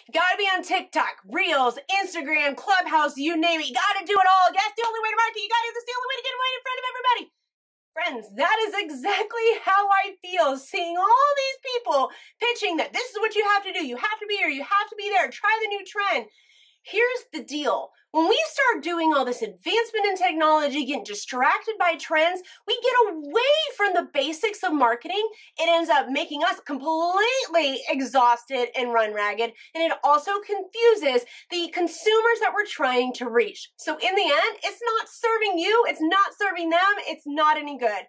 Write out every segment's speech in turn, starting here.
You gotta be on TikTok, Reels, Instagram, Clubhouse, you name it. You gotta do it all. That's the only way to market. You gotta do this. The only way to get right in front of everybody. Friends, that is exactly how I feel seeing all these people pitching that this is what you have to do. You have to be here. You have to be there. Try the new trend. Here's the deal. When we start doing all this advancement in technology, getting distracted by trends, we get away from the basics of marketing. It ends up making us completely exhausted and run ragged, and it also confuses the consumers that we're trying to reach. So in the end, it's not serving you, it's not serving them, it's not any good.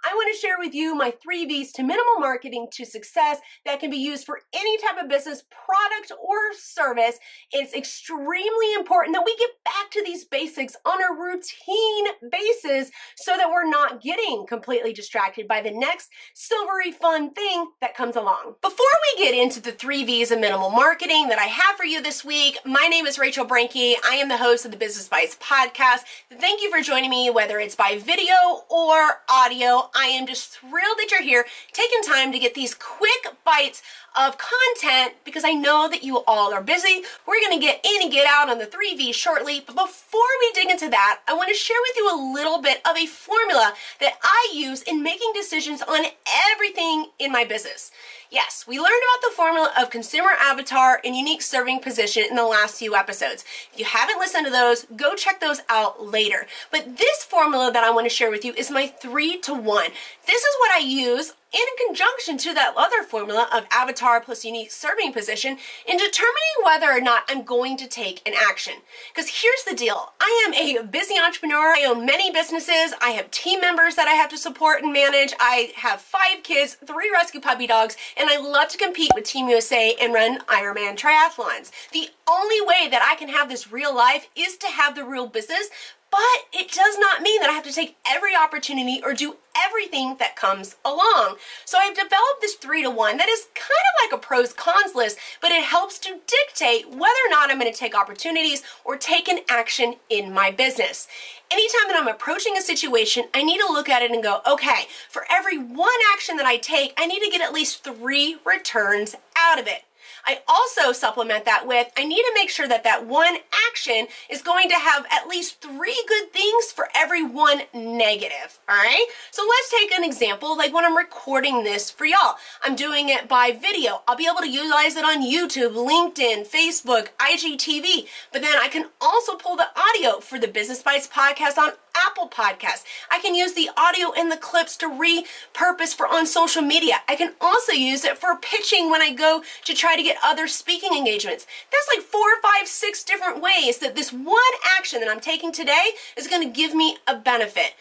I want to share with you my 3 V's to minimal marketing to success that can be used for any type of business, product, or service. It's extremely important that we get back to these basics on a routine basis so that we're not getting completely distracted by the next silvery fun thing that comes along. Before we get into the 3 V's of minimal marketing that I have for you this week, my name is Rachel Brinke. I am the host of the Business Bites podcast. Thank you for joining me, whether it's by video or audio. I am just thrilled that you're here, taking time to get these quick bites of content because I know that you all are busy. We're going to get in and get out on the 3 V's shortly, but before we dig into that, I want to share with you a little bit of a formula that I use in making decisions on everything in my business. Yes, we learned about the formula of consumer avatar and unique serving position in the last few episodes. If you haven't listened to those, go check those out later. But this formula that I want to share with you is my 3-to-1. This is what I use in conjunction to that other formula of avatar plus unique serving position in determining whether or not I'm going to take an action. Because here's the deal. I am a busy entrepreneur. I own many businesses. I have team members that I have to support and manage. I have 5 kids, 3 rescue puppy dogs, and I love to compete with Team USA and run Ironman triathlons. The only way that I can have this real life is to have the real business, but it does not mean that I have to take every opportunity or do everything that comes along. So I've developed this 3-to-1 that is kind of like a pros cons list, but it helps to dictate whether or not I'm going to take opportunities or take an action in my business. Anytime that I'm approaching a situation, I need to look at it and go, okay, for every 1 action that I take, I need to get at least 3 returns out of it. I also supplement that with, I need to make sure that that 1 action is going to have at least 3 good things for every 1 negative, all right? So let's take an example, like when I'm recording this for y'all. I'm doing it by video. I'll be able to utilize it on YouTube, LinkedIn, Facebook, IGTV, but then I can also pull the audio for the Business Bites podcast on Apple Podcasts. I can use the audio and the clips to repurpose for on social media. I can also use it for pitching when I go to try to get other speaking engagements. That's like 4, 5, 6 different ways that this 1 action that I'm taking today is going to give me a benefit.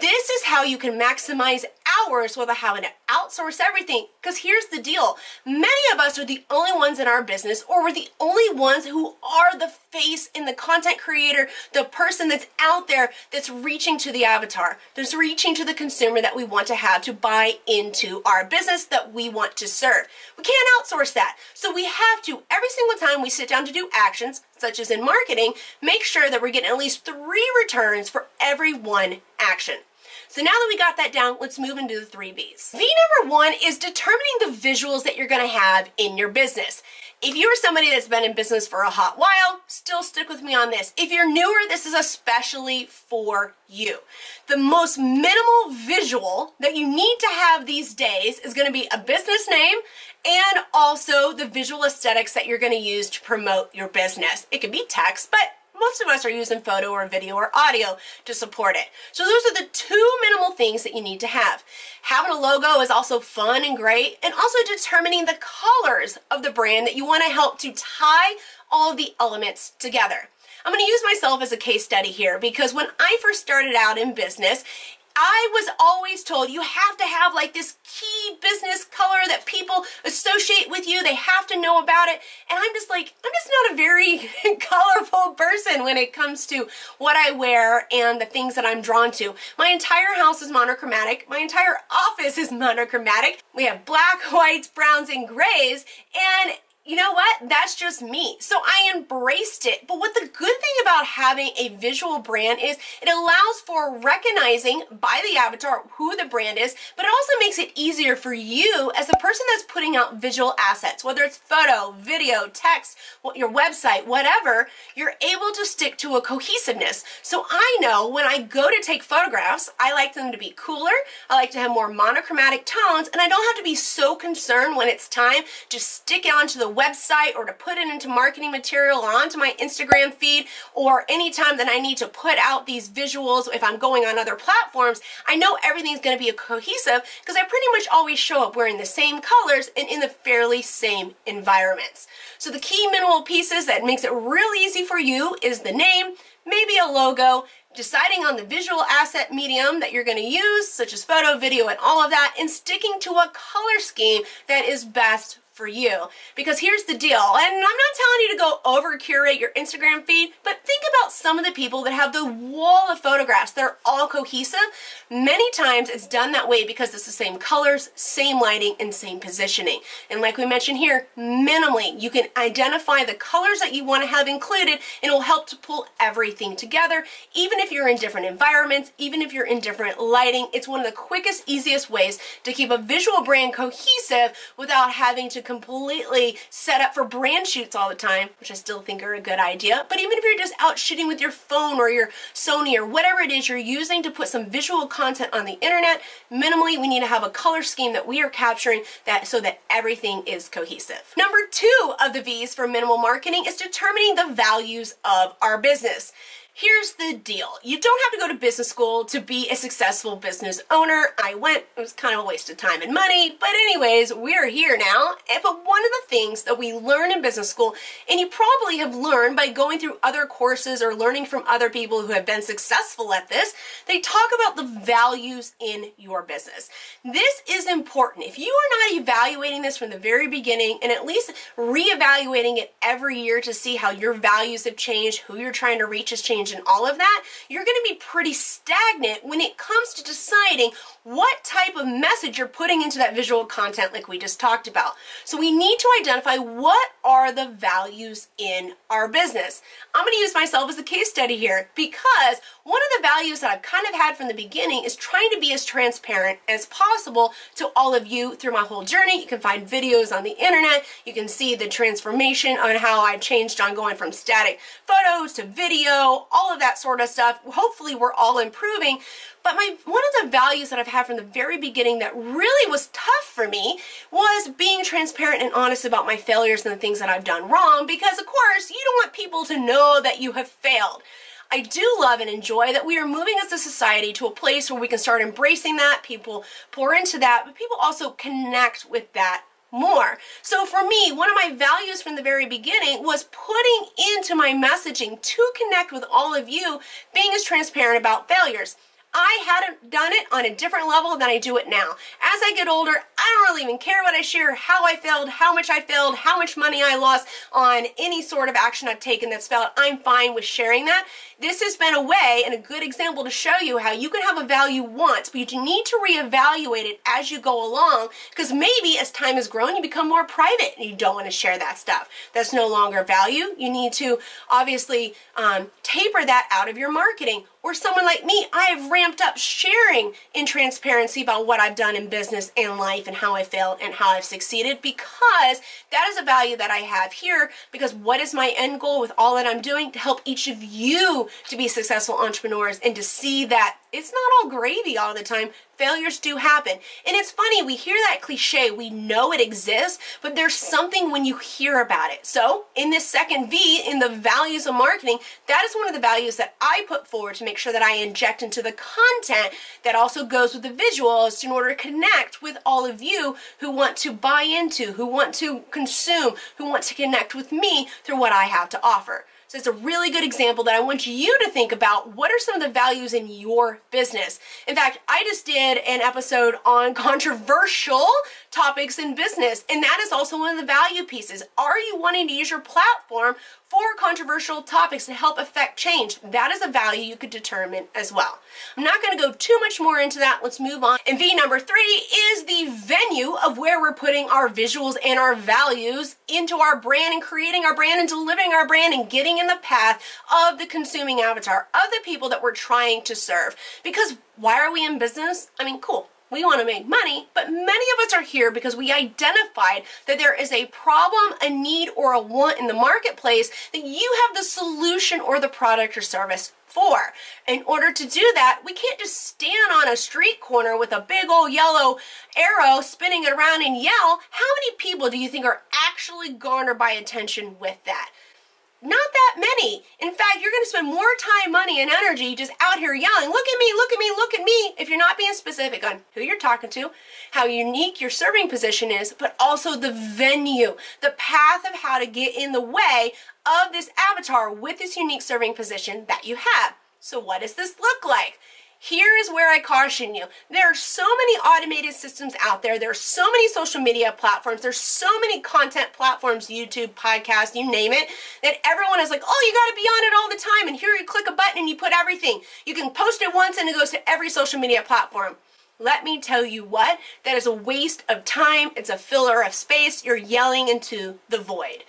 This is how you can maximize hours without having to outsource everything. Because here's the deal. Many of us are the only ones in our business, or we're the only ones who are the face and the content creator, the person that's out there that's reaching to the avatar, that's reaching to the consumer that we want to have to buy into our business that we want to serve. We can't outsource that. So we have to, every single time we sit down to do actions, such as in marketing, make sure that we're getting at least 3 returns for every 1 action. So now that we got that down, let's move into the 3 V's. V number 1 is determining the visuals that you're going to have in your business. If you're somebody that's been in business for a hot while, still stick with me on this. If you're newer, this is especially for you. The most minimal visual that you need to have these days is going to be a business name and also the visual aesthetics that you're going to use to promote your business. It could be text, but most of us are using photo or video or audio to support it. So those are the 2 minimal things that you need to have. Having a logo is also fun and great, and also determining the colors of the brand that you want to help to tie all of the elements together. I'm going to use myself as a case study here because when I first started out in business, I was always told you have to have like this key business color that people associate with you. They have to know about it. And I'm just not a very colorful person when it comes to what I wear and the things that I'm drawn to. My entire house is monochromatic. My entire office is monochromatic. We have black, whites, browns, and grays. And you know what? That's just me. So I embraced it. But what the good thing about having a visual brand is it allows for recognizing by the avatar who the brand is, but it also makes it easier for you as the person that's putting out visual assets, whether it's photo, video, text, your website, whatever, you're able to stick to a cohesiveness. So I know when I go to take photographs, I like them to be cooler, I like to have more monochromatic tones, and I don't have to be so concerned when it's time to stick it onto the website or to put it into marketing material or onto my Instagram feed, or anytime that I need to put out these visuals if I'm going on other platforms. I know everything's going to be cohesive because I pretty much always show up wearing the same colors and in the fairly same environments. So the key minimal pieces that makes it really easy for you is the name, maybe a logo, deciding on the visual asset medium that you're going to use, such as photo, video, and all of that, and sticking to a color scheme that is best for you. Because here's the deal, and I'm not telling you to go over curate your Instagram feed, but think about some of the people that have the wall of photographs that are all cohesive. Many times it's done that way because it's the same colors, same lighting, and same positioning. And like we mentioned here, minimally, you can identify the colors that you want to have included, and it will help to pull everything together. Even if you're in different environments, even if you're in different lighting, it's one of the quickest, easiest ways to keep a visual brand cohesive without having to completely set up for brand shoots all the time, which I still think are a good idea. But even if you're just out shooting with your phone or your Sony or whatever it is you're using to put some visual content on the internet, minimally we need to have a color scheme that we are capturing that so that everything is cohesive. Number 2 of the V's for minimal marketing is determining the values of our business. Here's the deal. You don't have to go to business school to be a successful business owner. I went, it was kind of a waste of time and money, but anyways, we're here now. But one of the things that we learn in business school, and you probably have learned by going through other courses or learning from other people who have been successful at this, they talk about the values in your business. This is important. If you are not evaluating this from the very beginning and at least reevaluating it every year to see how your values have changed, who you're trying to reach has changed, and all of that, you're going to be pretty stagnant when it comes to deciding what type of message you're putting into that visual content like we just talked about. So we need to identify what are the values in our business. I'm going to use myself as a case study here because one of the values that I've kind of had from the beginning is trying to be as transparent as possible to all of you through my whole journey. You can find videos on the internet. You can see the transformation on how I've changed on going from static photos to video, all of that sort of stuff. Hopefully we're all improving. But one of the values that I've had from the very beginning that really was tough for me was being transparent and honest about my failures and the things that I've done wrong, because of course you don't want people to know that you have failed. I do love and enjoy that we are moving as a society to a place where we can start embracing that, people pour into that, but people also connect with that more. So for me, one of my values from the very beginning was putting into my messaging to connect with all of you, being as transparent about failures. I hadn't done it on a different level than I do it now. As I get older, I don't really even care what I share, how I failed, how much money I lost on any sort of action I've taken that's failed. I'm fine with sharing that. This has been a way and a good example to show you how you can have a value once, but you need to reevaluate it as you go along, because maybe as time has grown, you become more private and you don't want to share that stuff. That's no longer value. You need to obviously taper that out of your marketing. Or someone like me, I have ramped up sharing in transparency about what I've done in business and life and how I failed and how I've succeeded, because that is a value that I have here. Because what is my end goal with all that I'm doing? To help each of you to be successful entrepreneurs and to see that it's not all gravy all the time. Failures do happen. And it's funny, we hear that cliche, we know it exists, but there's something when you hear about it. So in this second V, in the values of marketing, that is one of the values that I put forward to make sure that I inject into the content that also goes with the visuals in order to connect with all of you who want to buy into, who want to consume, who want to connect with me through what I have to offer. So it's a really good example that I want you to think about. What are some of the values in your business? In fact, I just did an episode on controversial topics in business, and that is also one of the value pieces. Are you wanting to use your platform for controversial topics to help affect change? That is a value you could determine as well. I'm not going to go too much more into that. Let's move on. And V number 3 is the venue of where we're putting our visuals and our values into our brand and creating our brand and delivering our brand and getting in the path of the consuming avatar, of the people that we're trying to serve. Because why are we in business? I mean, cool. We want to make money, but many of us are here because we identified that there is a problem, a need, or a want in the marketplace that you have the solution or the product or service for. In order to do that, we can't just stand on a street corner with a big old yellow arrow spinning it around and yell. How many people do you think are actually garnered by attention with that? Not that many. In fact, you're going to spend more time, money, and energy just out here yelling, look at me, look at me, look at me, if you're not being specific on who you're talking to, how unique your serving position is, but also the venue, the path of how to get in the way of this avatar with this unique serving position that you have. So what does this look like? Here is where I caution you. There are so many automated systems out there. There are so many social media platforms. There's so many content platforms, YouTube, podcast, you name it, that everyone is like, oh, you got to be on it all the time. And here you click a button and you put everything. You can post it once and it goes to every social media platform. Let me tell you what, that is a waste of time. It's a filler of space. You're yelling into the void.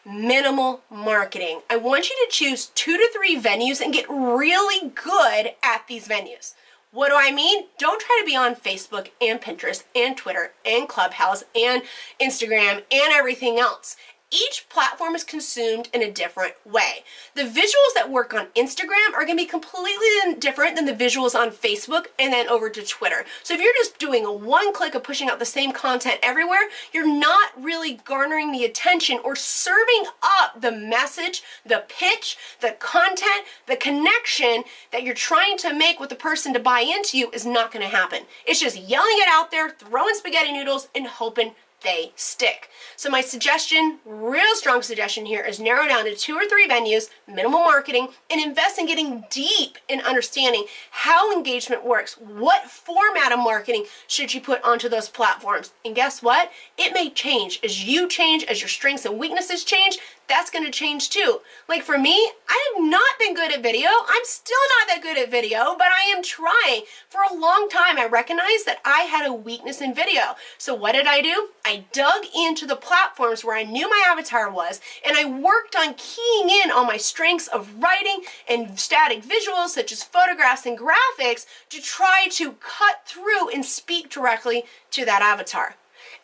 Minimal marketing. I want you to choose 2 to 3 venues and get really good at these venues. What do I mean? Don't try to be on Facebook and Pinterest and Twitter and Clubhouse and Instagram and everything else. Each platform is consumed in a different way. The visuals that work on Instagram are going to be completely different than the visuals on Facebook and then over to Twitter. So if you're just doing a one click of pushing out the same content everywhere, you're not really garnering the attention or serving up the message, the pitch, the content, the connection that you're trying to make with the person to buy into you is not going to happen. It's just yelling it out there, throwing spaghetti noodles and hoping they stick. So my suggestion, real strong suggestion here, is narrow down to 2 or 3 venues, minimal marketing, and invest in getting deep in understanding how engagement works. What format of marketing should you put onto those platforms? And guess what? It may change. As you change, as your strengths and weaknesses change, that's going to change too. Like for me, I have not been good at video. I'm still not that good at video, but I am trying. For a long time, I recognized that I had a weakness in video. So what did I do? I dug into the platforms where I knew my avatar was, and I worked on keying in on my strengths of writing and static visuals, such as photographs and graphics, to try to cut through and speak directly to that avatar.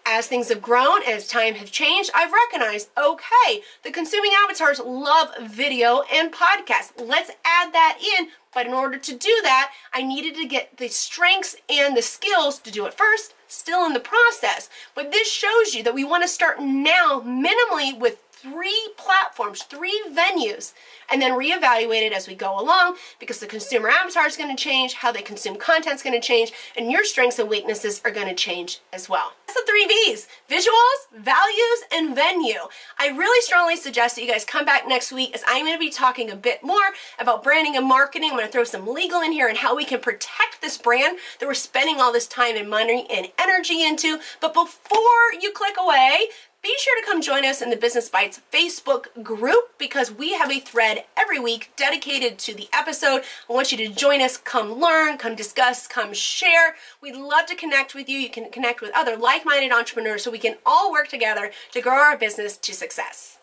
As things have grown, as time has changed, I've recognized, okay, the consuming avatars love video and podcasts. Let's add that in. But in order to do that, I needed to get the strengths and the skills to do it first, still in the process. But this shows you that we want to start now minimally with 3 platforms, 3 venues, and then reevaluate it as we go along, because the consumer avatar is going to change, how they consume content is going to change, and your strengths and weaknesses are going to change as well. That's the 3 V's: visuals, values, and venue. I really strongly suggest that you guys come back next week, as I'm going to be talking a bit more about branding and marketing. I'm going to throw some legal in here and how we can protect this brand that we're spending all this time and money and energy into. But before you click away, be sure to come join us in the Business Bites Facebook group, because we have a thread every week dedicated to the episode. I want you to join us, come learn, come discuss, come share. We'd love to connect with you. You can connect with other like-minded entrepreneurs so we can all work together to grow our business to success.